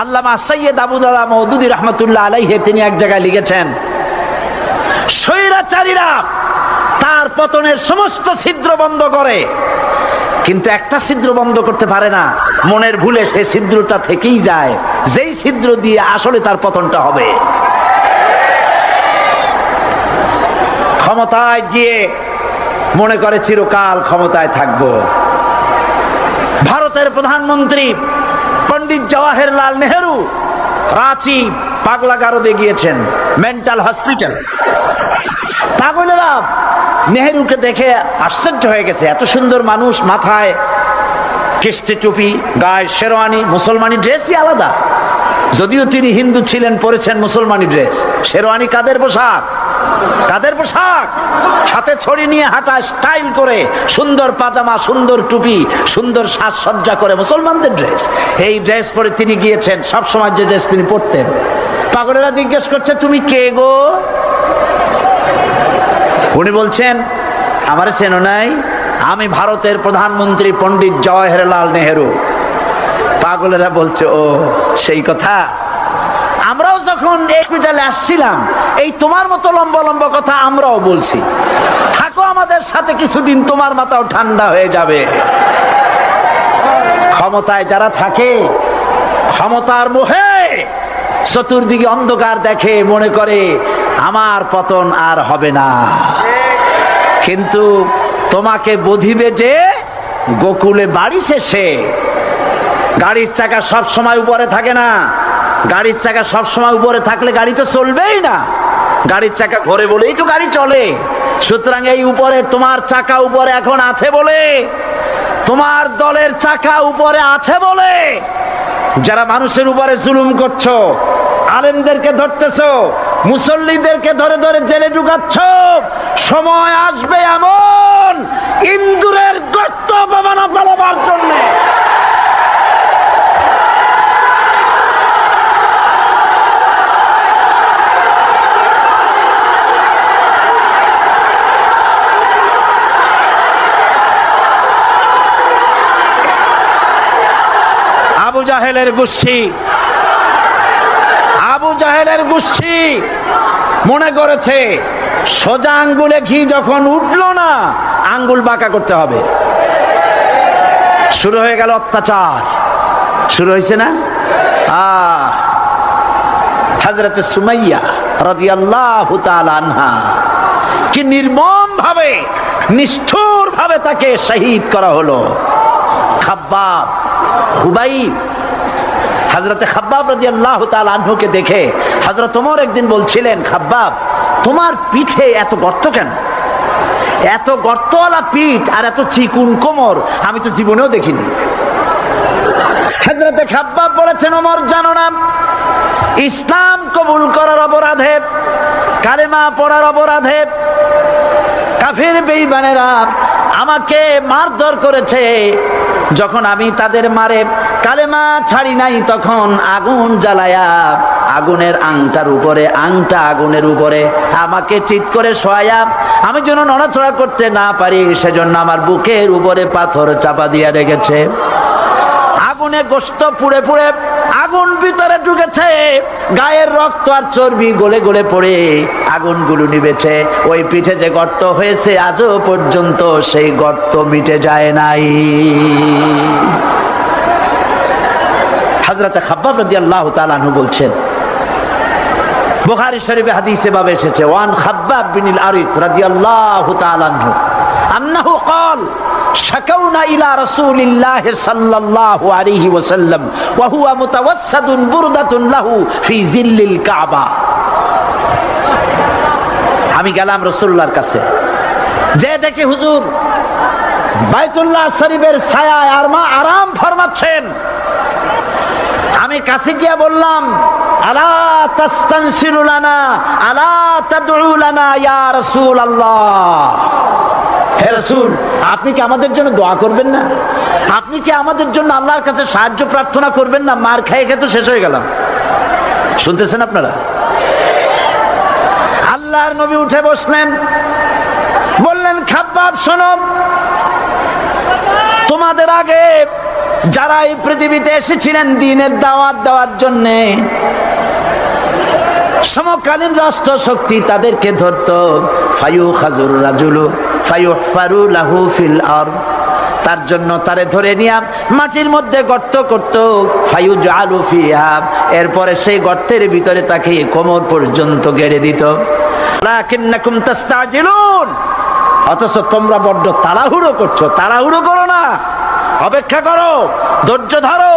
আল্লামা সৈয়দ আবু দাদা মওদুদী রহমতুল্লাহ আলাইহি তিনি এক জায়গায় লিখেছেন, স্বৈরাচারীরা তার পতনের সমস্ত ছিদ্র বন্ধ করে, কিন্তু একটা ছিদ্র বন্ধ করতে পারে না, মনের ভুলে সেই ছিদ্রটা থেকেই যায়, যেই ছিদ্র দিয়ে আসলে তার পতনটা হবে। ক্ষমতায় গিয়ে মনে করে চিরকাল ক্ষমতায় থাকবো। ভারতের প্রধানমন্ত্রী পণ্ডিত জওয়াহরলাল নেহেরু রাঁচি পাগলাগারদে গিয়েছেন, মেন্টাল হসপিটাল। পাগলেরা নেহেরুকে দেখে আশ্চর্য হয়ে গেছে, এত সুন্দর মানুষ, মাথায় কিস্তি টুপি, গায়ে শেরওয়ানি, মুসলমানি ড্রেসই আলাদা, যদিও তিনি হিন্দু ছিলেন, পরেছেন মুসলমানি ড্রেস। শেরওয়ানি কাদের পোশাক? কাদের পোশাক? হাতে ছড়ি নিয়ে হাঁটা, স্টাইল করে, সুন্দর পাজামা, সুন্দর টুপি, সুন্দর সাজসজ্জা করে, মুসলমানদের ড্রেস। এই ড্রেস পরে তিনি গিয়েছেন, সবসময় যে ড্রেস তিনি পরতেন। পাগলেরা জিজ্ঞেস করছে, তুমি কে গো? উনি বলছেন, আমারে চেনো নাই? আমি ভারতের প্রধানমন্ত্রী পণ্ডিত জওয়াহরলাল নেহেরু। পাগলেরা বলছে, ও সেই কথা। আমরাও যখন হসপিটালে আসছিলাম, এই তোমার মতো লম্বা লম্বা কথা আমরাও বলছি, থাকো আমাদের সাথে কিছুদিন, তোমার মাথাও ঠান্ডা হয়ে যাবে। ক্ষমতায় যারা থাকে, ক্ষমতার মোহে চতুর্দিকে অন্ধকার দেখে, মনে করে আমার পতন আর হবে না। কিন্তু তোমাকে বধিবে যে গোকুলে বাড়ি শেষে। গাড়ির চাকা সব সময় উপরে থাকে না, গাড়ির চাকা সব সময় উপরে থাকলে গাড়ি তো চলবেই না। গাড়ির চাকা ঘোরে বলেই তো গাড়ি চলে। সুতরাং এই উপরে তোমার চাকা উপরে এখন আছে বলে, তোমার দলের চাকা উপরে আছে বলে যারা মানুষের উপরে জুলুম করছো, আলেমদেরকে ধরতেছো, মুসল্লিদেরকে ধরে ধরে জেলে ঢুকাচ্ছ, সময় আসবে এমন ইন্দুরের গর্ত পাবানা পালাবার জন্য। আবু জাহেলের গোষ্ঠী, আবু জাহেলের গোষ্ঠী মনে করেছে সোজা আঙ্গুলে ঘি যখন উঠলো না, আঙ্গুল বাঁকা করতে হবে। শুরু হয়ে গেল অত্যাচার, শুরু হয়েছে না? হযরত সুমাইয়া রাদিয়াল্লাহু তাআলা আনহা কি নির্মম ভাবে, নিষ্ঠুর ভাবে তাকে শহীদ করা হলো। খাব্বাব, হুবাইব, হযরত খাব্বাব রাদিয়াল্লাহু তাআলা আনহুকে দেখে হযরত ওমর একদিন বলছিলেন, খাব্বাব তোমার পিঠে এত গর্ত কেন? এত গর্তওয়ালা পিঠ আর এত চিকুন কোমর আমি তো জীবনেও দেখিনি। হযরত খাব্বাব বলেছেন, ওমর জানো না, ইসলাম কবুল করার অপরাধে, কালেমা পড়ার অপরাধে কাফির বেঈমানেরা আমাকে মারধর করেছে। যখন আমি তাদের মারে কালেমা ছাড়ি নাই, তখন আগুন জ্বালায়া আগুনের আংটার উপরে, আংটা আগুনের উপরে আমাকে চিৎ করে শোয়ায়া, আমি যেন নড়াচড়া করতে না পারি সেজন্য আমার বুকের উপরে পাথর চাপা দিয়ে রেখেছে। আগুনে গোশত পুড়ে পুড়ে আগুন ভিতরে ঢুকেছে, গায়ের রক্ত আর চর্বি গলে গলে পড়ে আগুনগুলো নিবেছে। ওই পিঠে যে গর্ত হয়েছে আজও পর্যন্ত সেই গর্ত মিটে যায় নাই। হযরত খাব্বাব রাদিয়াল্লাহু তাআলা আনহু বলছেন, বুখারী শরীফে হাদিসে ভাবে এসেছে, ওয়ান খাব্বাব বিনুল আরিত রাদিয়াল্লাহু তাআলা আনহু আন্নাহু ক্বাল শাকাউনা ইলা রাসূলিল্লাহি সাল্লাল্লাহু আলাইহি ওয়াসাল্লাম ওয়া হুয়া মুতাওয়াসসাদুন বুরদাতুন লাহু ফি জিল্লিল কাবা। আমি গেলাম রাসূলুল্লাহর কাছে, যে দেখি হুজুর বাইতুল্লাহ শরীফের ছায়ায় আরাম ফরমাচ্ছেন। আমি কাছে গিয়ে বললাম, আলা তাস্তানসিরু লানা আলা তাদউ লানা ইয়া রাসূলুল্লাহ। হে রাসূল, আপনি কি আমাদের জন্য দোয়া করবেন না? আপনি কি আমাদের জন্য আল্লাহর কাছে সাহায্য প্রার্থনা করবেন না? মার খেয়ে খেয়ে তো শেষ হয়ে গেলাম। শুনতেছেন আপনারা? আল্লাহর নবী উঠে বসলেন, বললেন, খাব্বাব শোনো, তোমাদের আগে যারা এই পৃথিবীতে এসেছিলেন দ্বীনের দাওয়াত দেওয়ার জন্য, সমকালীন রাষ্ট্র শক্তি তাদেরকে ধরত। ফায়ুখাজুর রাজুলু ফায়ুহফারু লাহু ফিল আরদ, তার জন্য তারে ধরে নিয়া মাটির মধ্যে গর্ত করত। ফায়ুজআলু ফিহা, এরপরে সেই গর্তের ভিতরে তাকে কোমর পর্যন্ত গেড়ে দিত। লাকিন্নাকুম তাস্তাজিলুন, অথচ তোমরা বড্ড তাড়াহুড়ো করছো। তাড়াহুড়ো করো না, অপেক্ষা করো, ধৈর্য ধরো,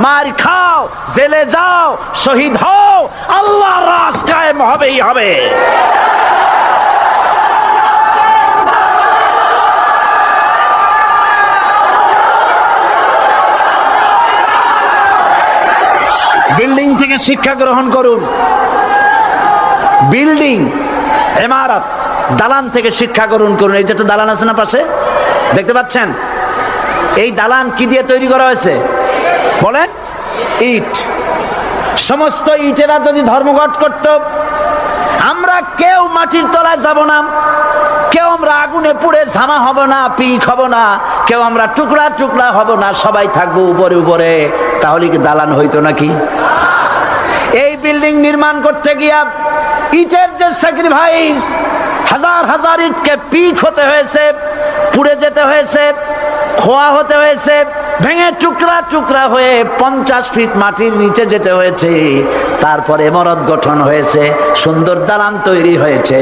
মার খাও, জেলে যাও, শহীদ হও, আল্লাহর রাজ কায়েম হবেই হবে। বিল্ডিং থেকে শিক্ষা গ্রহণ করুন। বিল্ডিং, ইমারত, দালান থেকে শিক্ষা গ্রহণ করুন। এই যেটা দালান আছে না পাশে, দেখতে পাচ্ছেন? এই দালান কি দিয়ে তৈরি করা হয়েছে বলেন? ইট। সমস্ত ইটেরা যদি ধর্মঘট করত, আমরা কেউ মাটির তলায় যাব না, কেউ আমরা আগুনে পুড়ে ঝামা হব না, পিক হব না, কেউ আমরা টুকরা টুকরা হব না, সবাই থাকবো উপরে উপরে, তাহলে কি দালান হইতো নাকি? এই বিল্ডিং নির্মাণ করতে গিয়া ইটের যে স্যাক্রিফাইস, হাজার হাজার ইটকে পিক হতে হয়েছে, পুড়ে যেতে হয়েছে, খোয়া হতে হয়েছে, ভেঙে টুকরা টুকরা হয়ে 50 ফিট মাটির নিচে যেতে হয়েছে। তারপরে ইমারত গঠন হয়েছে, সুন্দর দালান তৈরি হয়েছে।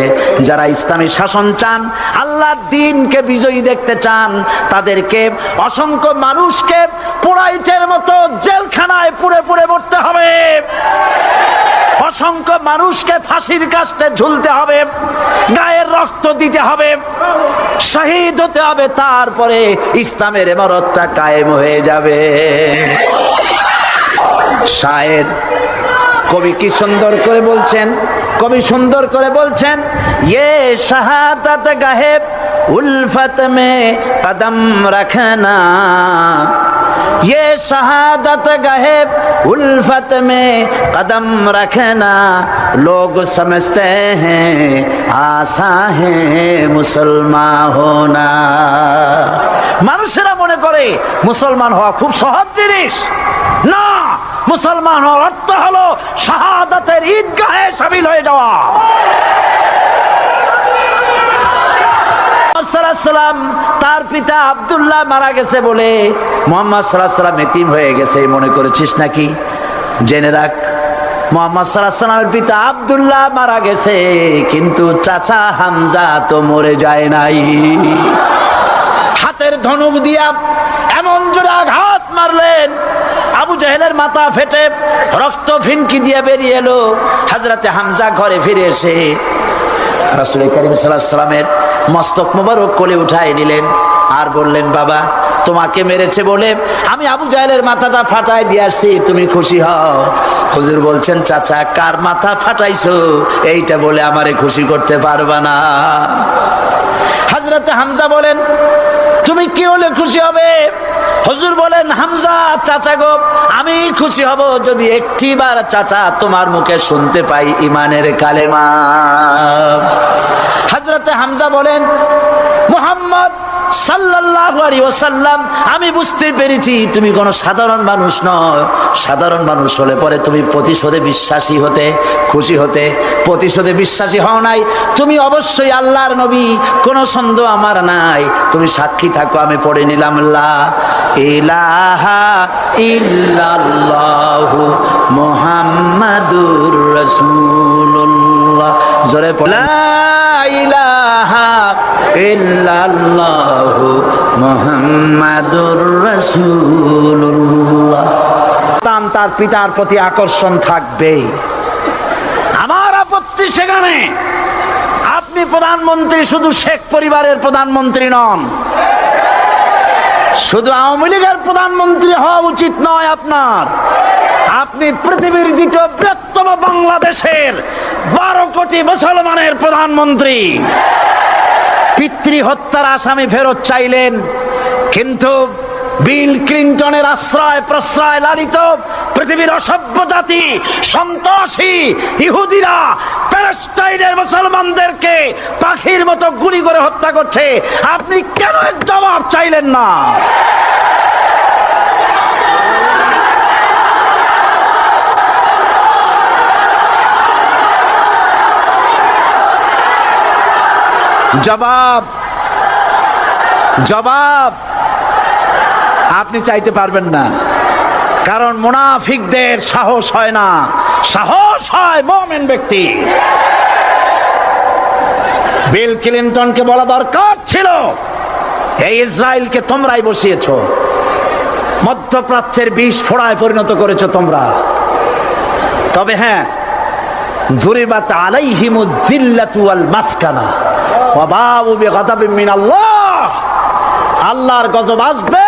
যারা ইসলামী শাসন চান, আল্লাহর দ্বীনকে বিজয়ী দেখতে চান, তাদেরকে অসংখ্য মানুষকে পোড়াইটের মতো জেলখানায় পুড়ে পুড়ে মরতে হবে। অসংখ্য মানুষকে ফাঁসির কাস্টে ঝুলতে হবে, গায়ের রক্ত দিতে হবে, শহীদ হতে হবে, তারপরে ইসলামের ইমারতটা কায়েম হয়ে যাবে। শায়ের কবি কি সুন্দর করে বলছেন, কবি সুন্দর করে বলছেন, ये शहादत गाहे उल्फत में कदम रखना, ये शहादत गाहे उल्फत में कदम रखना, लोग समझते हैं आसा है मुसलमान होना। মানুষেরা মনে করে মুসলমান হওয়া খুব সহজ জিনিস। না, মুসলমান হওয়ার অর্থ হলো শাহাদাতের ঈদগাহে শামিল হয়ে যাওয়া। তার পিতা আব্দুল্লাহ মারা গেছে বলে মুহাম্মদ সাল্লাল্লাহু আলাইহি ওয়াসাল্লাম এতিম হয়ে গেছে মনে করেছিস নাকি? জেনে রাখ, মুহাম্মদ সাল্লাল্লাহু আলাইহি ওয়াসাল্লামের পিতা আব্দুল্লাহ মারা গেছে, কিন্তু চাচা হামজা তো মরে যায় নাই। হাতের ধনুক দিয়া এমন জোরে আঘাত মারলেন, আবু জাহেলের মাথা ফেটে রক্ত ফিনকি দিয়ে বেরিয়ে এলো। হযরতে হামজা ঘরে ফিরে এসে রাসূল করিম সাল্লাল্লাহু আলাইহি ওয়াসাল্লামের মস্তক মোবারক কোলে উঠায় নিলেন আর বললেন, বাবা, তোমাকে মেরেছে বলে আমি আবু জাহেলের মাথাটা ফাটাই দিয়ে আসছি, তুমি খুশি হও। হুজুর বলছেন, চাচা, কার মাথা ফাটাইছো এইটা বলে আমারে খুশি করতে পারবা না। হযরতে হামজা বলেন, তুমি কি হলে খুশি হবে? হুজুর বলেন, হামজা, চাচা গো, আমি খুশি হব যদি একটিবার চাচা তোমার মুখে শুনতে পাই ঈমানের কালেমা। হযরতে হামজা বলেন, মুহাম্মদ সাল্লাল্লাহু আলাইহি ওয়াসাল্লাম, আমি বুঝতে পেরেছি তুমি কোনো সাধারণ মানুষ নও। সাধারণ মানুষ হলে পরে তুমি প্রতিশোধে বিশ্বাসী হতে, খুশি হতে। প্রতিশোধে বিশ্বাসী হও নাই, তুমি অবশ্যই আল্লাহর নবী, কোনো সন্দেহ আমার নাই। তুমি সাক্ষী থাকো, আমি পড়ে নিলাম, লা ইলাহা ইল্লাল্লাহু মুহাম্মাদুর রাসূলুল্লাহ। জোরে পড়ে, লা ইলাহা ইল্লাল্লাহু মুহাম্মাদুর রাসূলুল্লাহ। তার পিতার প্রতি আকর্ষণ থাকবে। আমার আপত্তি সেখানে আপনি প্রধানমন্ত্রী শুধু শেখ পরিবারের প্রধানমন্ত্রী নন, শুধু আওয়ামী লীগের প্রধানমন্ত্রী হওয়া উচিত নয় আপনার। আপনি পৃথিবীর দ্বিতীয় বৃহত্তম বাংলাদেশের 12 কোটি মুসলমানের প্রধানমন্ত্রী। পিতৃ হত্যার আসামি ফেরত চাইলেন, কিন্তু বিল ক্লিন্টনের আশ্রয় প্রশ্রয় লালিত পৃথিবীর অসভ্য জাতি সন্ত্রাসী ইহুদিরা প্যালেস্টাইনের মুসলমানদেরকে পাখির মতো গুলি করে হত্যা করছে। আপনি কেন জবাব চাইলেন না? জবাব জবাব আপনি চাইতে পারবেন না, কারণ মুনাফিকদের সাহস হয় না, সাহস হয় মুমিন ব্যক্তি। বিল ক্লিনটনকে বলা দরকার ছিল, এই ইসরায়েলকে তোমরাই বসিয়েছো, মধ্যপ্রাচ্যের বিষ ফোড়ায় পরিণত করেছো তোমরা। তবে হ্যাঁ, যুরিবাত আলাইহিমুয যিল্লাতু ওয়াল মাসকানা ওয়া বাউ বিগাদাবিন মিনাল্লাহ। আল্লাহর গজব আসবে,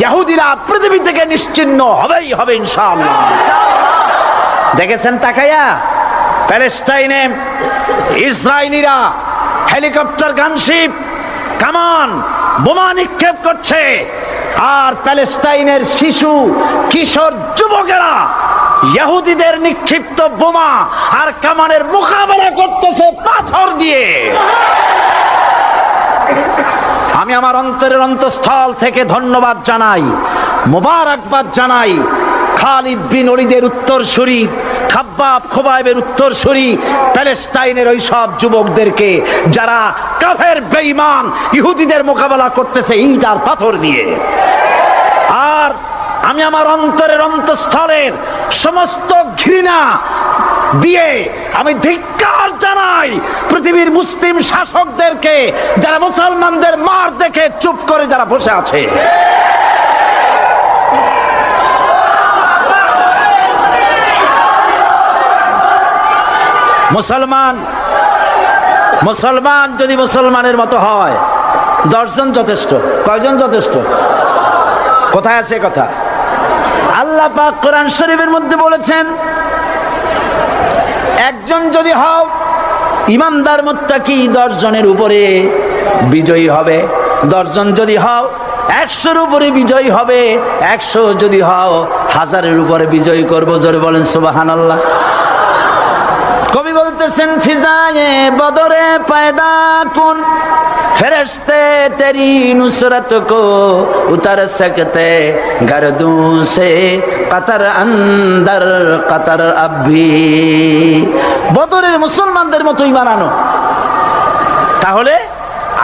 ইহুদিরা পৃথিবী থেকে নিশ্চিহ্ন হবেই হবে ইনশাআল্লাহ। দেখেছেন তাকায়া, প্যালেস্টাইনে ইসরায়েলিরা হেলিকপ্টার, গানশিপ, কামান, বোমা নিক্ষেপ করছে, আর প্যালেস্টাইনের শিশু, কিশোর, যুবকেরা ইহুদিদের নিক্ষিপ্ত বোমা আর কামানের মোকাবেলা করতেছে পাথর দিয়ে। আমি আমার অন্তরের অন্তঃস্থল থেকে ধন্যবাদ জানাই, মোবারকবাদ জানাই খালিদ বিন ওলীদের উত্তরসূরি, খাব্বাব খোবাইবের উত্তরসূরি প্যালেস্টাইনের ওই সব যুবকদেরকে, যারা কাফের বেঈমান ইহুদিদের মোকাবেলা করতেছে ইট আর পাথর দিয়ে। আর আমি আমার অন্তরের অন্তঃস্থলের সমস্ত ঘৃণা দিয়ে আমি ধিক্কার জানাই পৃথিবীর মুসলিম শাসকদেরকে, যারা মুসলমানদের মার দেখে চুপ করে যারা বসে আছে। মুসলমান যদি মুসলমানের মতো হয়, 10 জন যথেষ্ট। কয়জন যথেষ্ট? কোথায় আছে কথা? আল্লাহ পাক কোরআন শরীফের মধ্যে বলেছেন, একজন যদি হও ইমানদার মুত্তাকি 10 জনের উপরে বিজয়ী হবে, 10 জন যদি হও 100-র উপরে বিজয়ী হবে, 100 যদি হও 1000-এর উপরে বিজয়ী করবো। জোরে বলেন সুবহানাল্লাহ। কবি বলতেছেন, ফিজায়ে বদরে পয়দা কুন ফেরেশতে তেরি নুসরত কো উতার সকতে গর্দু সে কতর অন্দর কতর আবি। বদরের মুসলমানদের মতো ঈমান আনো, তাহলে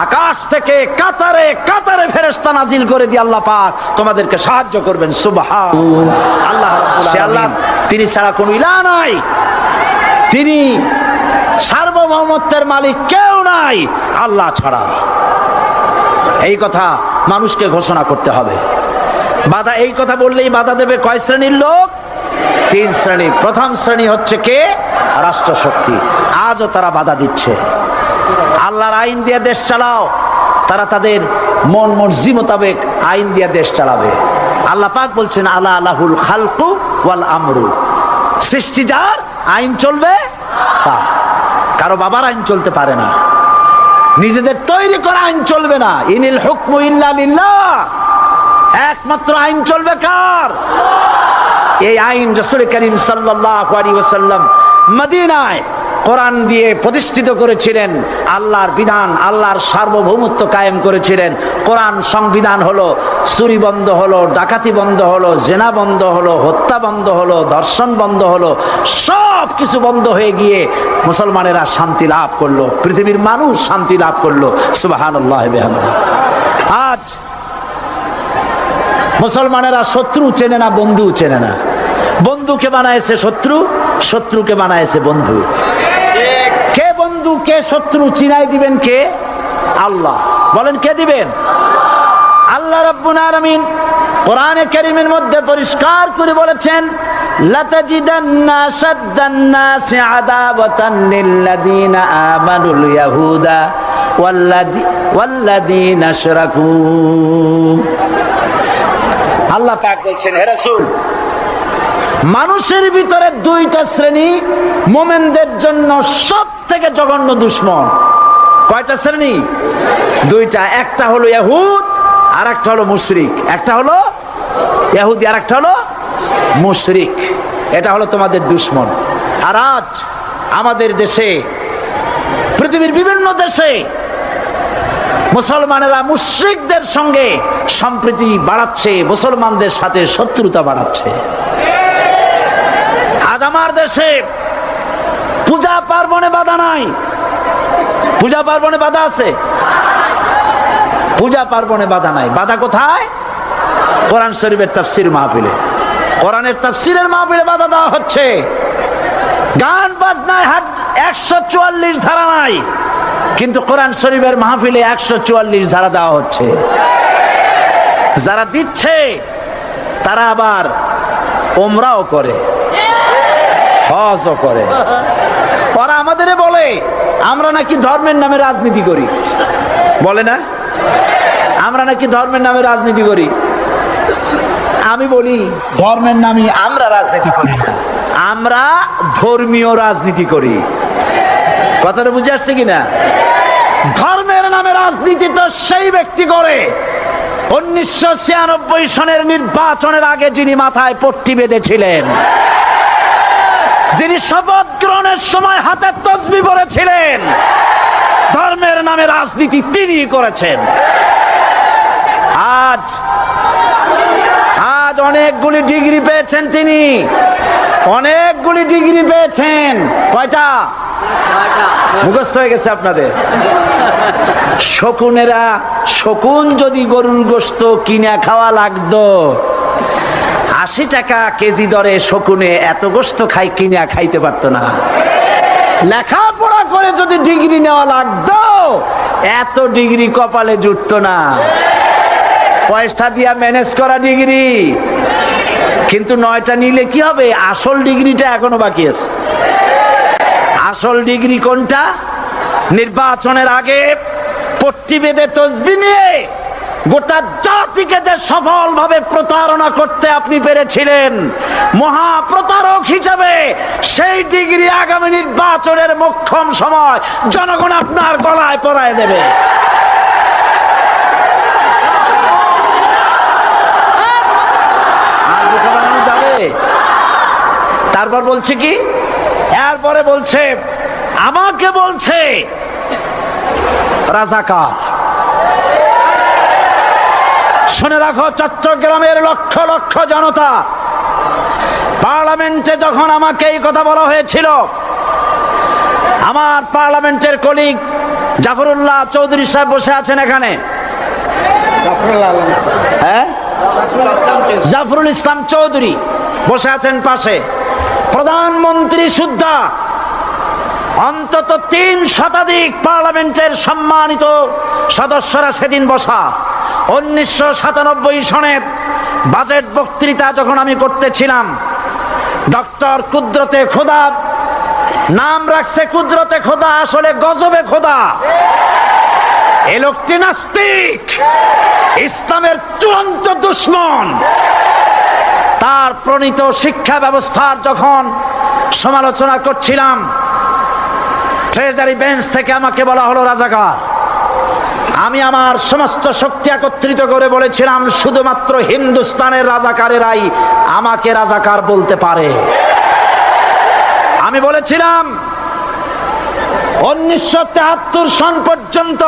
আকাশ থেকে কাতারে কাতারে ফেরেশতা নাজিল করে দিয়ে আল্লাহ পাক তোমাদেরকে সাহায্য করবেন। সুবহানাল্লাহ। আল্লাহ রাব্বুল আলামিন, তিনি ছাড়া কোনো ইলাহ নাই, তিনি সার্বভৌমত্বের মালিক কেউ নাই আল্লাহ ছাড়া। এই কথা মানুষকে ঘোষণা করতে হবে। বাধা, এই কথা বললেই বাধা দেবে কয় শ্রেণীর লোক? 3 শ্রেণী। প্রথম শ্রেণী হচ্ছে কে? রাষ্ট্রশক্তি। আজও তারা বাধা দিচ্ছে। আল্লাহর আইন দিয়ে দেশ চালাও, তারা তাদের মন মর্জি মোতাবেক আইন দিয়ে দেশ চালাবে। আল্লাহ পাক বলছেন, আলা আলাহুল খালকু ওয়াল আমরু, সৃষ্টি যার, আইন চলবে তার। কারো বাবার আইন চলতে পারে না, নিজেদের তৈরি করা আইন চলবে না। ইনিল হুকমু ইল্লা লিল্লাহ, একমাত্র আইন চলবে কার? এই আইন রাসূল করিম সাল্লাল্লাহু আলাইহি ওয়াসাল্লাম মদিনায় কোরআন দিয়ে প্রতিষ্ঠিত করেছিলেন। আল্লাহর বিধান, আল্লাহর সার্বভৌমত্ব কায়েম করেছিলেন। কোরআন সংবিধান হলো, চুরি বন্ধ হলো, ডাকাতি বন্ধ হলো, জেনা বন্ধ হলো, হত্যা বন্ধ হলো, ধর্ষণ বন্ধ হলো, সব কিছু বন্ধ হয়ে গিয়ে মুসলমানেরা শান্তি লাভ করলো, পৃথিবীর মানুষ শান্তি লাভ করলো। সুবহানাল্লাহ বিহামদিহি। আজ মুসলমানেরা শত্রু চেনে না, বন্ধু চেনে না। বন্ধুকে বানায়েছে শত্রু, শত্রুকে বানায়েছে বন্ধু। কে বন্ধু কে শত্রু চিনাই দিবেন কে? আল্লাহ। বলেন কে দিবেন? আল্লাহ রাব্বুল আলামিন কোরআনে কারীমের মধ্যে পরিষ্কার করে বলেছেন, লাতাজিদান্না শাদ্দান নাসি আদাওয়াতান লিল্লাযিনা আমানুল ইয়াহুদা ওয়াল্লাযিনা আশরাকু। আল্লাহ পাক বলছেন, হে রাসূল, মানুষের ভিতরে 2টা শ্রেণী মুমিনদের জন্য সব থেকে জঘন্য দুশমন। কয়টা শ্রেণী? 2টা। একটা হলো ইহুদ, আর একটা হলো মুশরিক। একটা হলো ইহুদি, আর একটা হলো মুশরিক। এটা হলো তোমাদের দুশমন। আর আজ আমাদের দেশে, পৃথিবীর বিভিন্ন দেশে মুসলমানেরা মুশরিকদের সঙ্গে সম্প্রীতি বাড়াচ্ছে, মুসলমানদের সাথে শত্রুতা বাড়াচ্ছে। আজ আমার দেশে পূজা পার্বণে বাধা নাই, পূজা পার্বণে বাধা আছে? পূজা পার্বণে বাধা নাই। বাধা কোথায়? কোরআন শরীফের তাফসীর মাহফিলে। কোরআনের তাফসীরের মাহফিলে বাধা দেওয়া হচ্ছে। গান বাজনায় 144 ধারা নাই, কিন্তু কোরআন শরীফের মাহফিলে 144 ধারা দেওয়া হচ্ছে। যারা দিচ্ছে তারা আবার ওমরাও করে, হজও করে। ওরা আমাদের বলে আমরা নাকি ধর্মের নামে রাজনীতি করি, বলে না? আমরা নাকি ধর্মের নামে রাজনীতি করি। আমি বলি ধর্মের নামে আমরা রাজনীতি করি না, আমরা ধর্মীয় রাজনীতি করি। কথাটা বুঝে আসছে কিনা? ধর্মের নামে রাজনীতি তো সেই ব্যক্তি করে 1996 সনের নির্বাচনের আগে যিনি মাথায় পট্টি বেঁধেছিলেন, যিনি শপথ গ্রহণের সময় হাতে তসবিহ পরেছিলেন, ধর্মের নামে রাজনীতি তিনি করেছেন। আজ অনেকগুলি ডিগ্রি পেয়েছেন তিনি, অনেকগুলি ডিগ্রি পেয়েছেন। কয়টা? মুখস্থ হয়ে গেছে আপনাদের। শকুনেরা, শকুন যদি গরুর গোশত কিনে খাওয়া লাগতো, 80 টাকা কেজি দরে শকুনে এত গোশত কিনে খাইতে পারতো না। লেখাপড়া করে যদি ডিগ্রি নেওয়া লাগতো, এত ডিগ্রি কপালে জুটতো না। পয়সা দিয়া ম্যানেজ করা ডিগ্রি, কিন্তু 9টা নিলে কি হবে? আসল ডিগ্রিটা এখনো বাকি আছে। আসল ডিগ্রি কোনটা? নির্বাচনের আগে পট্টি বেঁধে তসবিহ নিয়ে গোটা জাতিকে যে সফলভাবে প্রতারণা করতে আপনি পেরেছিলেন মহা প্রতারক হিসেবে, সেই ডিগ্রি আগামী নির্বাচনের মোক্ষম সময় জনগণ আপনার গলায় পরায় দেবে। তারপর বলছে কি? এরপরে বলছে, আমাকে বলছে রাজাকার। শুনে রাখো চট্টগ্রামের লক্ষ লক্ষ জনতা, পার্লামেন্টে যখন আমাকে এই কথা বলা হয়েছিল, আমার পার্লামেন্টের কলিগ জাফরুল্লাহ চৌধুরী সাহেব বসে আছেন এখানে, হ্যাঁ, জাফরুল ইসলাম চৌধুরী বসে আছেন পাশে, প্রধানমন্ত্রী সুদ্ধা, অন্তত 3 শতাধিক পার্লামেন্টের সম্মানিত সদস্যরা সেদিন বসা। 1997 সনের বাজেট বক্তৃতা যখন আমি করতেছিলাম, ডক্টর কুদরতে খোদা, নাম রাখছে কুদরতে খোদা, আসলে গজবে খোদা। এই লোকটি নাস্তিক, ইসলামের চূড়ান্ত দুশমন। তার প্রণীত শিক্ষা ব্যবস্থার যখন সমালোচনা করছিলাম, ট্রেজারি বেঞ্চ থেকে আমাকে বলা হলো রাজাকার। আমি আমার সমস্ত শক্তি একত্রিত করে বলেছিলাম, শুধুমাত্র হিন্দুস্তানের রাজাকারেরাই আমাকে রাজাকার বলতে পারে। আমি বলেছিলাম 1973 সন পর্যন্ত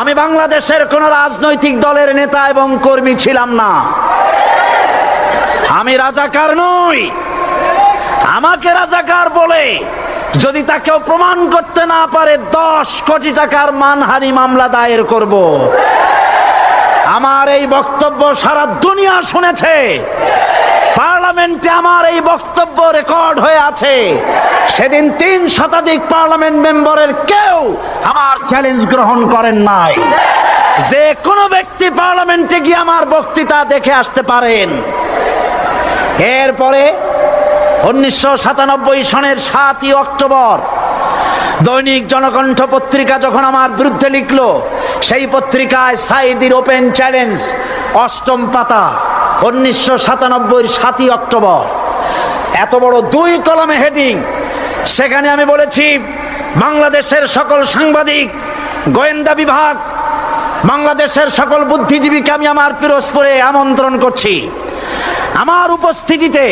আমি বাংলাদেশের কোন রাজনৈতিক দলের নেতা এবং কর্মী ছিলাম না। আমি রাজাকার নই। আমাকে রাজাকার বলে যদি তাকেও প্রমাণ করতে না পারে, 10 কোটি টাকার মানহানি মামলা দায়ের করব। আমার এই বক্তব্য সারা দুনিয়া শুনেছে। পার্লামেন্টে আমার এই বক্তব্য রেকর্ড হয়ে আছে। সেদিন 3 শতাধিক পার্লামেন্ট মেম্বারের কেউ আমার চ্যালেঞ্জ গ্রহণ করেন নাই। যে কোনো ব্যক্তি পার্লামেন্টে গিয়ে আমার বক্তৃতা দেখে আসতে পারেন। এরপরে 1997 সনের 7ই অক্টোবর দৈনিক জনকণ্ঠ পত্রিকা যখন আমার বিরুদ্ধে লিখলো, সেই পত্রিকায় সাইদির ওপেন চ্যালেঞ্জ 8ম পাতা, 1997 7ই অক্টোবর, এত বড় 2 কলমে হেডিং। সেখানে আমি বলেছি, বাংলাদেশের সকল সাংবাদিক, গোয়েন্দা বিভাগ, বাংলাদেশের সকল বুদ্ধিজীবীকে আমি আমার পিরোজপুরে আমন্ত্রণ করছি। আমার উপস্থিতিতে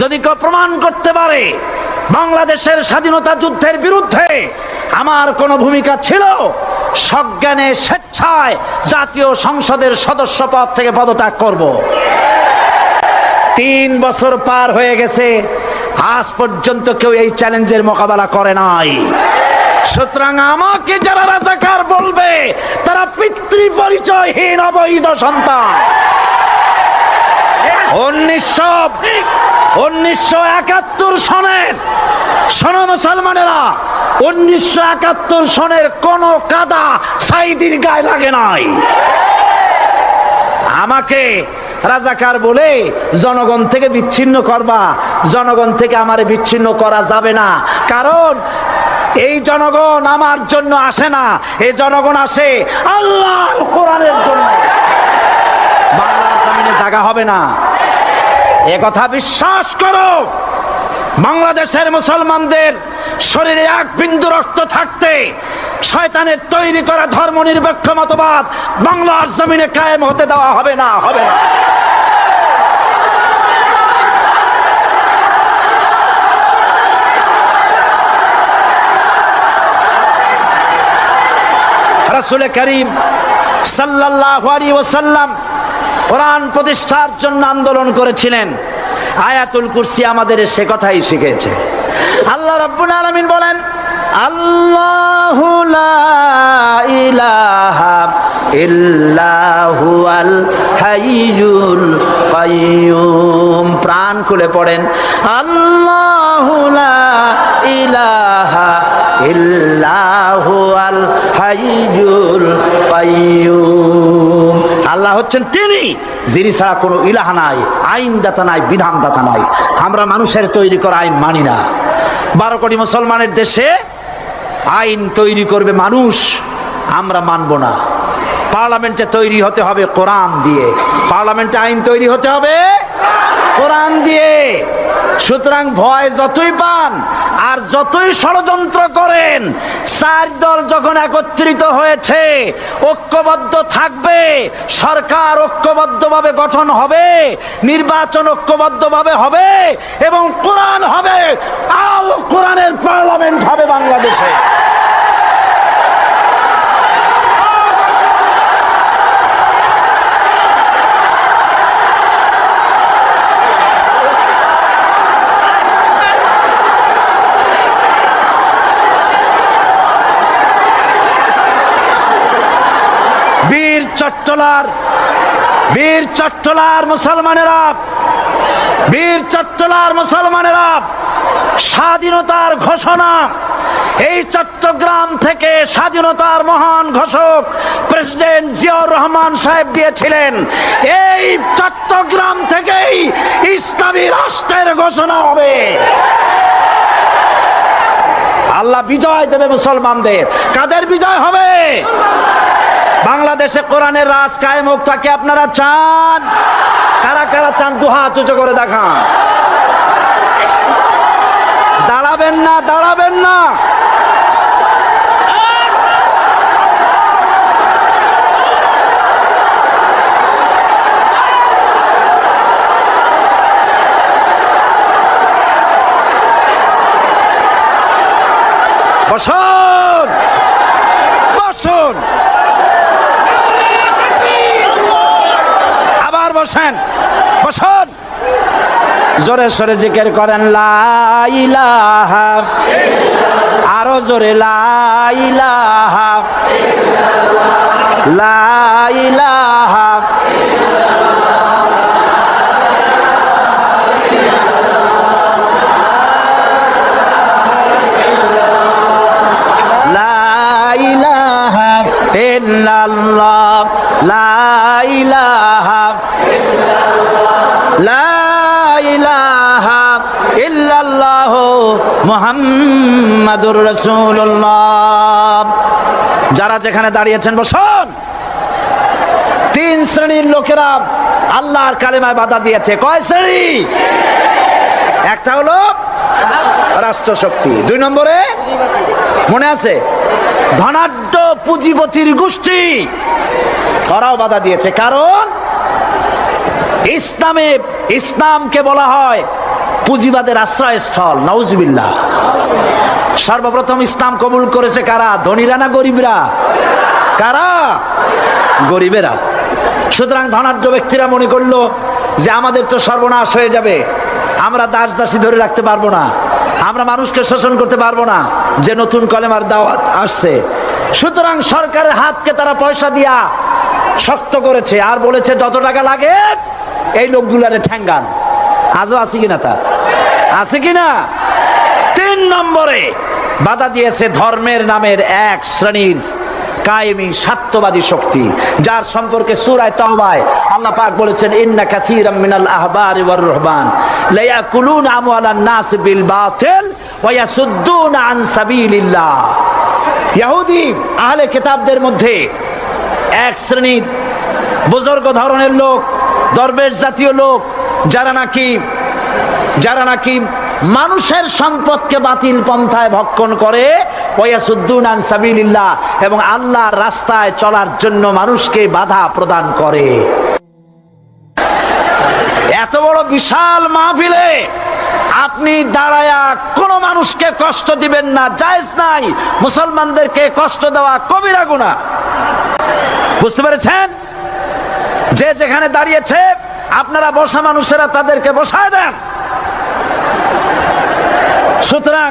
যদি কেউ প্রমাণ করতে পারে বাংলাদেশের স্বাধীনতা যুদ্ধের বিরুদ্ধে আমার কোনো ভূমিকা ছিল, সজ্ঞানে স্বেচ্ছায় জাতীয় সংসদের সদস্য পদ থেকে পদত্যাগ করব। 3 বছর পার হয়ে গেছে, আজ পর্যন্ত কেউ এই চ্যালেঞ্জের মোকাবেলা করে নাই। সুতরাং আমাকে যারা রাজাকার বলবে তারা পিতৃ পরিচয়হীন অবৈধ সন্তান। 1971 সনের, শোনো মুসলমানেরা, 1971 সনের কোন কাদা সাইদির গায়ে লাগে নাই। আমাকে রাজাকার বলে জনগণ থেকে বিচ্ছিন্ন করবা, জনগণ থেকে আমারে বিচ্ছিন্ন করা যাবে না। কারণ এই জনগণ আমার জন্য আসে না, এই জনগণ আসে আল্লাহর কোরআনের জন্য। বাংলার জমিনে জায়গা হবে না, এ কথা বিশ্বাস করো। বাংলাদেশের মুসলমানদের শরীরে এক বিন্দু রক্ত থাকতে শয়তানের তৈরি করা ধর্মনিরপেক্ষ মতবাদ বাংলার জমিনে কায়েম হতে দেওয়া হবে না, হবে না। রাসূল করিম সাল্লাল্লাহু আলাইহি ওয়াসাল্লাম কোরআন প্রতিষ্ঠার জন্য আন্দোলন করেছিলেন। আয়াতুল কুরসি আমাদের সে কথাই শিখেছে। আল্লাহ রাব্বুল আলামিন বলেন, আল্লাহু লা ইলাহা ইল্লা হুয়াল হাইয়ুল কাইয়্যুম। প্রাণ খুলে পড়েন, আল্লাহু লা ইলাহা ইল্লা হুয়াল হাইয়ুল কাইয়্যুম। আল্লাহ হচ্ছেন তিনি, যিনি ছাড়া কোনো ইলাহ নাই, আইনদাতা নাই, বিধানদাতা নাই। আমরা মানুষের তৈরি করা আইন মানি না। 12 কোটি মুসলমানের দেশে আইন তৈরি করবে মানুষ, আমরা মানব না। পার্লামেন্টে তৈরি হতে হবে কোরআন দিয়ে, পার্লামেন্টে আইন তৈরি হতে হবে কোরআন দিয়ে। সুতরাং ভয় যতই পান আর যতই ষড়যন্ত্র করেন, 4 দল যখন একত্রিত হয়েছে, ঐক্যবদ্ধ থাকবে, সরকার ঐক্যবদ্ধভাবে গঠন হবে, নির্বাচন ঐক্যবদ্ধভাবে হবে এবং কোরআন হবে, আল কোরআনের পার্লামেন্ট হবে বাংলাদেশে। বীর চট্টলার মুসলমানেরা, বীর চট্টলার মুসলমানেরা স্বাধীনতার ঘোষণা এই চট্টগ্রাম থেকে স্বাধীনতার মহান ঘোষক প্রেসিডেন্ট জিয়াউর রহমান সাহেব দিয়েছিলেন। এই চট্টগ্রাম থেকেই ইসলামী রাষ্ট্রের ঘোষণা হবে। আল্লাহ বিজয় দেবে মুসলমানদের। কাদের বিজয় হবে? বাংলাদেশে কোরআনের রাজ কায়েম হোক, তাকে আপনারা চান? কারা কারা চান? 2 হাত উঁচু করে দেখান। দাঁড়াবেন না, দাঁড়াবেন না। বসুন, বসুন, আবার বসেন, বসুন। জোরে সরে জিকির করেন, লা ইলাহা, আরো জোরে, লা ইলাহা, লা ইলাহা, ইল্লাল্লাহ, লা ইলাহা, লা ইলাহা ইল্লাল্লাহ মুহাম্মাদুর রাসূলুল্লাহ। যারা যেখানে দাঁড়িয়েছেন বসুন। 3 শ্রেণীর লোকেরা আল্লাহর কালেমায় বাধা দিয়েছে। কয় শ্রেণী? একটা হলো রাষ্ট্রশক্তি, 2 নম্বরে মনে আছে ধনাঢ্য পুঁজিপতির গোষ্ঠী, ওরাও বাধা দিয়েছে। কারণ ইসলামকে বলা হয় পুঁজিবাদের আশ্রয়স্থল। নাউজুবিল্লাহ। সর্বপ্রথম ইসলাম কবুল করেছে কারা? ধনীরা না গরিবরা? কারা? গরিবেরা। সুতরাং ধনাঢ্য ব্যক্তিরা মনে করলো যে আমাদের তো সর্বনাশ হয়ে যাবে, আমরা দাস দাসী ধরে রাখতে পারবো না, আমরা মানুষকে শোষণ করতে পারবো না, যে নতুন কলেমার দাওয়াত আসছে। সুতরাং সরকারের হাতকে তারা পয়সা দিয়া শক্ত করেছে, আর বলেছে যত টাকা লাগে এই লোকগুলারে ঠ্যাঙ্গান। আজও আছে কিনা, তা আছে কিনা? 3 নম্বরে বাধা দিয়েছে ধর্মের নামের এক শ্রেণীর কায়েমি স্বার্থবাদী শক্তি, যার সম্পর্কে সূরা তাওবায় আল্লাহ পাক বলেছেন, ইন্না কাসীরাম মিনাল আহবারি ওয়ার রুহবান লা ইয়াকুলুনা আমওয়ালান নাস বিল বাতিল ওয়া ইয়াসুদ্দুনা আন সাবিলিল্লাহ। ইহুদি আহলে কিতাবদের মধ্যে এক শ্রেণীর বুজুর্গ ধরনের লোক, দরবেশ জাতীয় লোক, যারা নাকি মানুষের সম্পদকে বাতিল পন্থায় ভক্ষণ করে, ওয়াসুদ্দুনা আন সাবিলিল্লাহ, এবং আল্লাহর রাস্তায় চলার জন্য মানুষকে বাধা প্রদান করে। এত বড় বিশাল মাহফিলে আপনি দাঁড়ায়া কোন মানুষকে কষ্ট দিবেন না, জায়েজ নাই। মুসলমানদেরকে কষ্ট দেওয়া কবিরা গুনাহ। বুঝতে পেরেছেন? যে যেখানে দাঁড়িয়েছে আপনারা বসা মানুষেরা তাদেরকে বসায় দেন। সুতরাং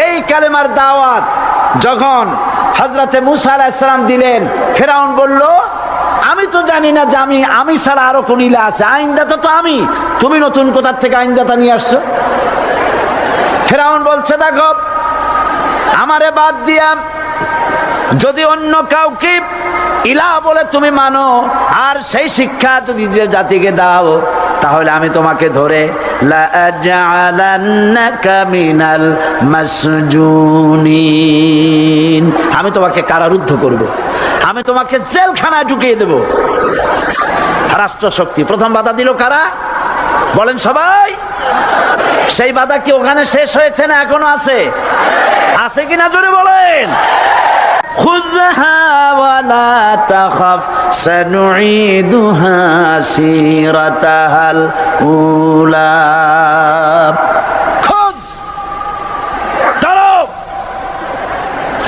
এই কালেমার দাওয়াত যখন হযরতে মুসা আলাইহিস সালাম দিলেন, ফেরাউন বলল, আমি তো জানি না যে আমি ছাড়া আরো কোন ইলা আছে, আইনদাতা তো আমি, তুমি নতুন কোথা থেকে আইনদাতা নিয়ে আসছো? ফেরাউন বলছে, দেখো আমারে বাদ দিয়া যদি অন্য কাউকে ইলাহ বলে তুমি মানো, আর সেই শিক্ষা যদি যে জাতিকে দাও, তাহলে আমি তোমাকে ধরে লা আজআলান্নাকা মিনাল মাসজুনিন, আমি তোমাকে কারারুদ্ধ করব, আমি তোমাকে জেলখানায় ঢুকিয়ে দেব। রাষ্ট্রশক্তি প্রথম বাধা দিল কারা? বলেন সবাই। সেই বাধা কি ওখানে শেষ হয়েছে না এখনো আছে? আছে কিনা জোরে বলেন। খুযহা ওয়ালা তাখাফ সানুঈদুহা সিরাতাহাল উলা। খুয, ধরো,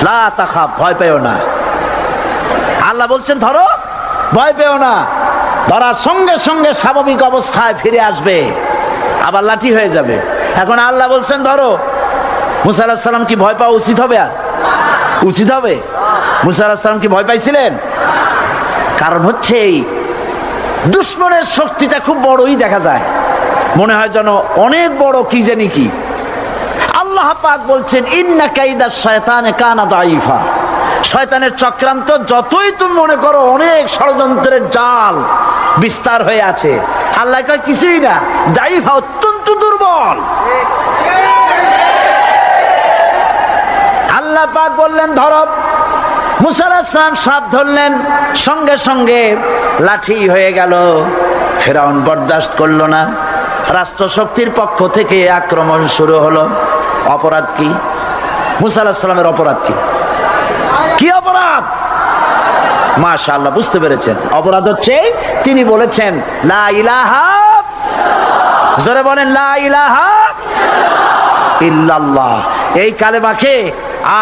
লা তাখাফ, ভয় পেও না। আল্লাহ বলছেন ধরো, ভয় পেও না। ধরার সঙ্গে সঙ্গে স্বাভাবিক অবস্থায় ফিরে আসবে, আবার লাঠি হয়ে যাবে। এখন আল্লাহ বলছেন ধরো। মুসা আলাইহিস সালাম কি ভয় পাওয়া উচিত হবে? আর উচিত হবে? মুসা আলাইহিস সালাম কি ভয় পাইছিলেন? কারণ হচ্ছে এই দুশমনের শক্তিটা খুব বড়ই দেখা যায়, মনে হয় যেন অনেক বড়, কি জানি কি। আল্লাহ পাক বলছেন, ইন্না কাইদাশ শায়তানে কানা দাঈফা। শয়তানের চক্রান্ত যতই তুমি মনে করো অনেক ষড়যন্ত্রের জাল বিস্তার হয়ে আছে, আল্লাহ কয় কিছুই না, দাঈফা, অত্যন্ত দুর্বল। আল্লাহ পাক বললেন ধরো। মুসা আলাইহিস সালাম সাপ ধরলেন, সঙ্গে সঙ্গে লাঠি হয়ে গেল। ফেরাউন বরদাস্ত করলো না, রাষ্ট্রশক্তির পক্ষ থেকে আক্রমণ শুরু হলো। অপরাধ কি? মুসা আলাইহিস সালামের অপরাধ কি? কি অপরাধ? মাশাআল্লাহ, বুঝতে পেরেছেন। অপরাধ হচ্ছে তিনি বলেছেন লা ইলাহা, জোরে বলেন লা ইলাহা ইল্লাল্লাহ। এই কালেমাকে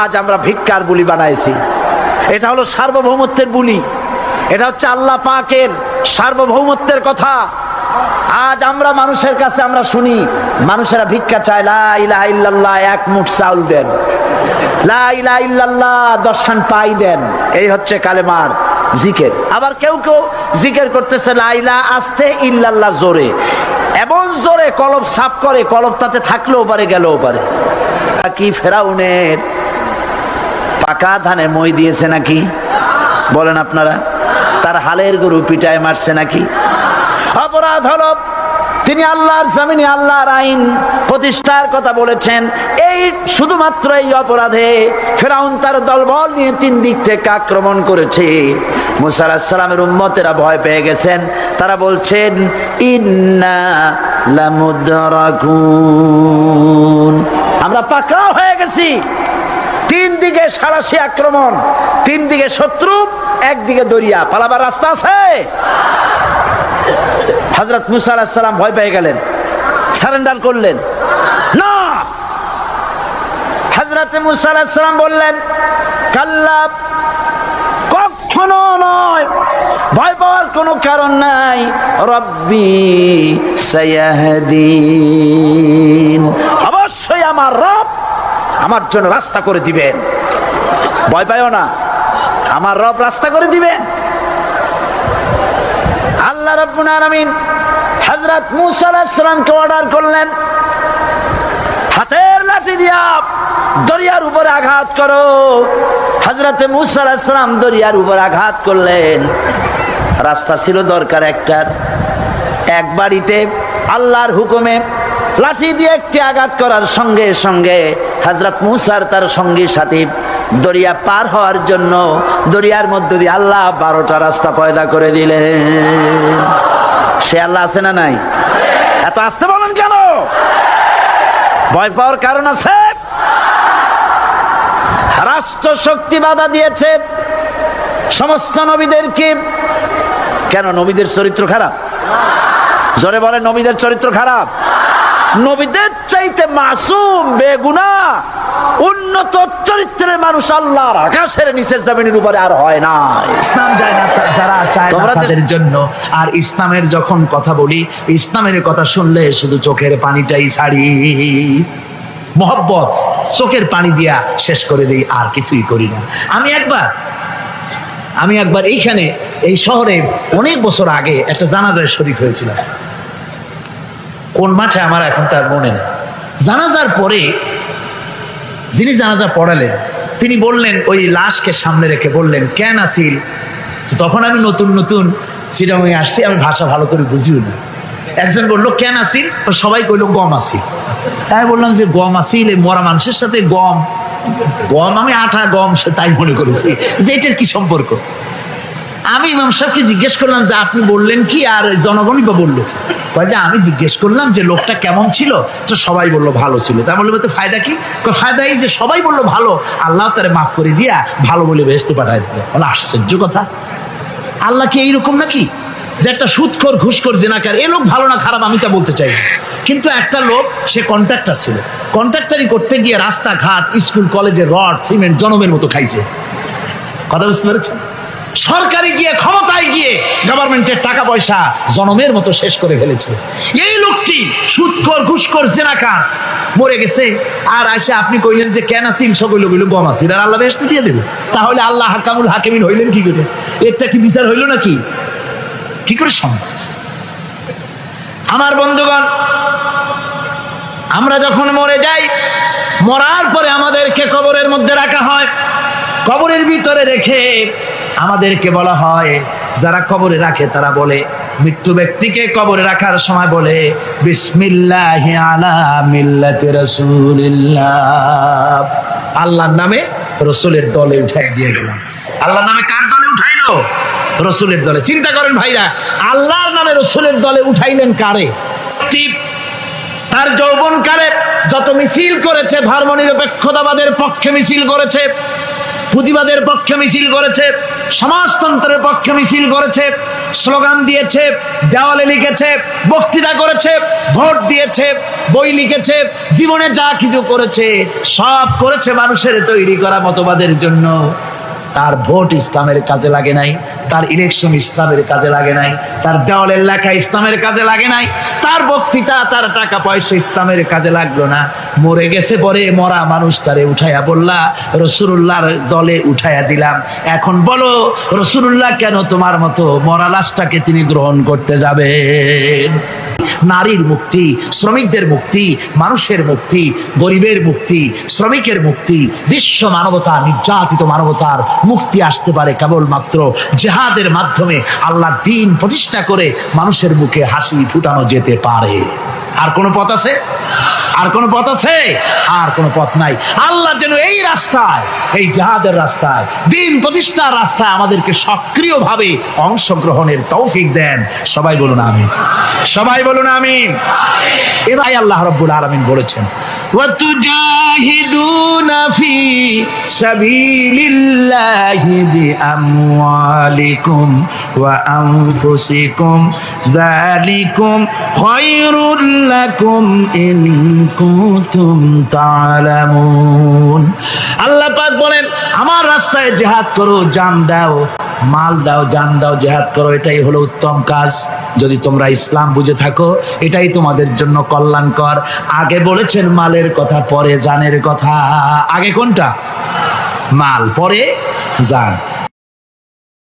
আজ আমরা ভিক্ষার বুলি বানাইছি। এটা হলো সার্বভৌমত্বের বুলি, এটা হচ্ছে আল্লাহ পাকের সার্বভৌমত্বের কথা। আজ আমরা মানুষের কাছে আমরা শুনি, মানুষেরা ভিক্ষা চায়, লা ইলাহা ইল্লাল্লাহ, এক মুঠ চাউল দেন, লা ইলাহা ইল্লাল্লাহ 10 খান পাই দেন। এই হচ্ছে কালেমার জিকির। আবার কেউ কেউ জিকির করতেছে লা ইলাহা আস্তে, ইল্লাল্লাহ জোরে, এমন জোরে কলব সাফ করে, কলব তাতে থাকলেও পারে গেলেও পারে। কি ফেরাউনের পাকা ধানে মই দিয়েছে নাকি? বলেন আপনারা। তার হালের গরু পিটায় মারছে নাকি? অপরাধ হলো তিনি আল্লাহর জমিনে আল্লাহর আইন প্রতিষ্ঠার কথা বলেছেন। এই শুধুমাত্র এই অপরাধে ফেরাউন তার দলবল নিয়ে 3 দিক থেকে আক্রমণ করেছে। মুসা আলাইহিস সালামের উম্মতেরা ভয় পেয়ে গেছেন। তারা বলছেন ইন্না লামুদরাকুন, আমরা পাকড়াও হয়ে গেছি। 3 দিকে সারাশি আক্রমণ, 3 দিকে শত্রু, একদিকে দরিয়া, পালাবার রাস্তা আছে? হযরত মুসা আলাইহিস সালাম ভয় পেয়ে গেলেন, সারেন্ডার করলেন না। হযরত মুসা আলাইহিস সালাম বললেন কাল্লা, কখনো নয়, ভয় পাওয়ার কোনো কারণ নাই। রব্বি সায়াহদিন, অবশ্যই আমার রব আমার জন্য রাস্তা করে দিবেন। ভয় পাইও না, আমার রব রাস্তা করে দিবেন। আল্লাহ রাব্বুল আলামিন হযরত মূসা আলাইহিস সালামকে অর্ডার করলেন, হাতের লাঠি দিয়া দরিয়ার উপরে আঘাত করো। হযরতে মূসা আলাইহিস সালাম দরিয়ার উপর আঘাত করলেন। রাস্তা ছিল দরকার একটার, এক বাড়িতে আল্লাহর হুকুমে লাঠি দিয়ে একটি আঘাত করার সঙ্গে সঙ্গে হযরত মূসার তার সঙ্গী সাথী দরিয়া পার হওয়ার জন্য দরিয়ার মধ্য দিয়ে আল্লাহ 12টা রাস্তা পয়দা করে দিলেন। সে আল্লাহ আছে না নাই? এত আসতে বলেন কেন? ভয় পাওয়ার কারণ আছে? রাষ্ট্র শক্তি বাধা দিয়েছে সমস্ত নবীদেরকে। কেন? নবীদের চরিত্র খারাপ? জোরে বলে, নবীদের চরিত্র খারাপ? নবীদের চাইতে মাসুম বেগুনাহ উন্নত চরিত্রের মানুষ আল্লাহর আকাশের নিচের জমিনের উপরে আর হয় না। ইসলাম যায় না যারা চায় না তাদের জন্য। আর ইসলামের যখন কথা বলি, ইসলামের কথা শুনলে শুধু চোখের পানিটাই ছাড়ি, মহব্বত চোখের পানি দিয়া শেষ করে দেই, আর কিছুই করি না। আমি একবার এইখানে এই শহরে অনেক বছর আগে একটা জানাজায় শরীক হয়েছিলাম। কোন মাঠে আমার এখন তার মনে নেই। জানাজার পরে যিনি জানাজা পড়ালেন তিনি বললেন, ওই লাশকে সামনে রেখে বললেন, কেন আসিল? তখন আমি নতুন নতুন চিটাগাঙে আসছি, আমি ভাষা ভালো করে বুঝিও না। একজন বললো কেন আসিল? সবাই কইলো গম আসিল। তাই বললাম যে গম আসিল, এই মরা মানুষের সাথে গম আমি আটা গম সে তাই মনে করেছি যে এটার কি সম্পর্ক। আমি ইমাম সাহেবকে জিজ্ঞেস করলাম যে আপনি বললেন কি, আর জনগণই বা বললো কি? যে আমি জিজ্ঞেস করলাম যে লোকটা কেমন ছিল, তো সবাই বললো ভালো ছিল। তা বললো তো ফায়দা কি? ফায়দা এই যে সবাই বললো ভালো, আল্লাহ তারে মাফ করে দিয়া ভালো বলে বেহেশতে পাঠায় দিল। বলে আশ্চর্য কথা, আল্লাহ কি এইরকম নাকি যে একটা সুদখোর ঘুষখোর জেনাকার এ লোক ভালো না খারাপ আমি তা বলতে চাই, কিন্তু একটা লোক সে কন্ট্রাক্টর ছিল, কন্ট্রাক্টরি করতে গিয়ে রাস্তাঘাট স্কুল কলেজের রড সিমেন্ট জনমের মতো খাইছে। কথা বুঝতে পেরেছেন? সরকারি গিয়ে ক্ষমতায় গিয়ে গভর্নমেন্টের টাকা পয়সা জনমের মতো শেষ করে ফেলেছে। এই লোকটি সুদখোর ঘুষখোর জেনাকার মরে গেছে, আর আসে আপনি কইলেন যে কেন আসিন? সকল কইল গম আসিল, আর আল্লাহ বেহেশতে দিয়ে দেবে। তাহলে আল্লাহ হাকামুল হাকিমিন হইলেন কি করে? এটা কি বিচার হইল নাকি? কি করে সম্ভব? আমার বন্ধুগণ, আমরা যখন মরে যাই, মরার পরে আমাদেরকে কবরের মধ্যে রাখা হয়। কবরের ভিতরে রেখে আমাদেরকে বলা হয়, যারা কবরে রাখে তারা বলে, মৃত্যু ব্যক্তিকে কবরে রাখার সময় বলে, বিসমিল্লাহি আলা মিল্লাতি রাসূলিল্লাহ, আল্লাহর নামে রসুলের দলে উঠাই দিয়ে গেলাম। আল্লাহর নামে কার দলে উঠাইলো? রসুলের দলে। চিন্তা করেন ভাইরা, আল্লাহর নামে রসুলের দলে উঠাইলেন কারে? তার যৌবন কালে যত মিছিল করেছে, ধর্মনিরপেক্ষতাবাদের পক্ষে মিছিল করেছে, পুঁজিবাদের পক্ষে মিছিল করেছে, সমাজতন্ত্রের পক্ষে মিছিল করেছে, স্লোগান দিয়েছে, দেওয়ালে লিখেছে, বক্তৃতা করেছে, ভোট দিয়েছে, বই লিখেছে, জীবনে যা কিছু করেছে সব করেছে মানুষের তৈরি করা মতবাদের জন্য। তার ভোট ইসলামের কাজে লাগে নাই, তার ইলেকশন ইসলামের কাজে লাগে নাই, তার দেওয়ালের লেখা ইসলামের কাজে লাগে নাই, তার বক্তৃতা তার টাকা পয়সা ইসলামের কাজে লাগলো না। মরে গেছে, পরে মরা মানুষটারে উঠাইয়া বললা রাসূলুল্লাহর দলে উঠাইয়া দিলাম। এখন বলো রাসূলুল্লাহ কেন তোমার মতো মরা লাশটাকে তিনি গ্রহণ করতে যাবেন? নারীর মুক্তি, শ্রমিকদের মুক্তি, মানুষের মুক্তি, গরিবের মুক্তি, শ্রমিকের মুক্তি, বিশ্ব মানবতা, নির্যাতিত মানবতার মুক্তি আসতে পারে কেবলমাত্র জিহাদের মাধ্যমে। আল্লাহ দ্বীন প্রতিষ্ঠা করে মানুষের মুখে হাসি ফুটানো যেতে পারে। আর কোন পথ আছে? আর কোন পথ আছে? আর কোন পথ নাই। আল্লাহ যেন এই রাস্তায়, এই জিহাদের রাস্তায়, দ্বীন প্রতিষ্ঠার রাস্তায় আমাদেরকে সক্রিয়ভাবে অংশগ্রহণের তৌফিক দেন। সবাই বলুন আমিন। সবাই বলুন আমিন। এবারে আল্লাহ রাব্বুল আলামিন বলেছেন, ওয়াতুজাহিদুনা ফি সাবিলিল্লাহি বিআমওয়ালিকুম ওয়া আনফুসিকুম যালিকুম খায়রুল লাকুম ইন কুনতুম তা'লামুন। আল্লাহ পাক বলেন, আমার রাস্তায় জিহাদ করো, জান দাও, মাল দাও, জান দাও, জিহাদ করো, এটাই হলো উত্তম কাজ। যদি তোমরা ইসলাম বুঝে থাকো এটাই তোমাদের জন্য কল্যাণকর। আগে বলেছেন মালের কথা, পরে জানের কথা। আগে কোনটা? মাল, পরে জান।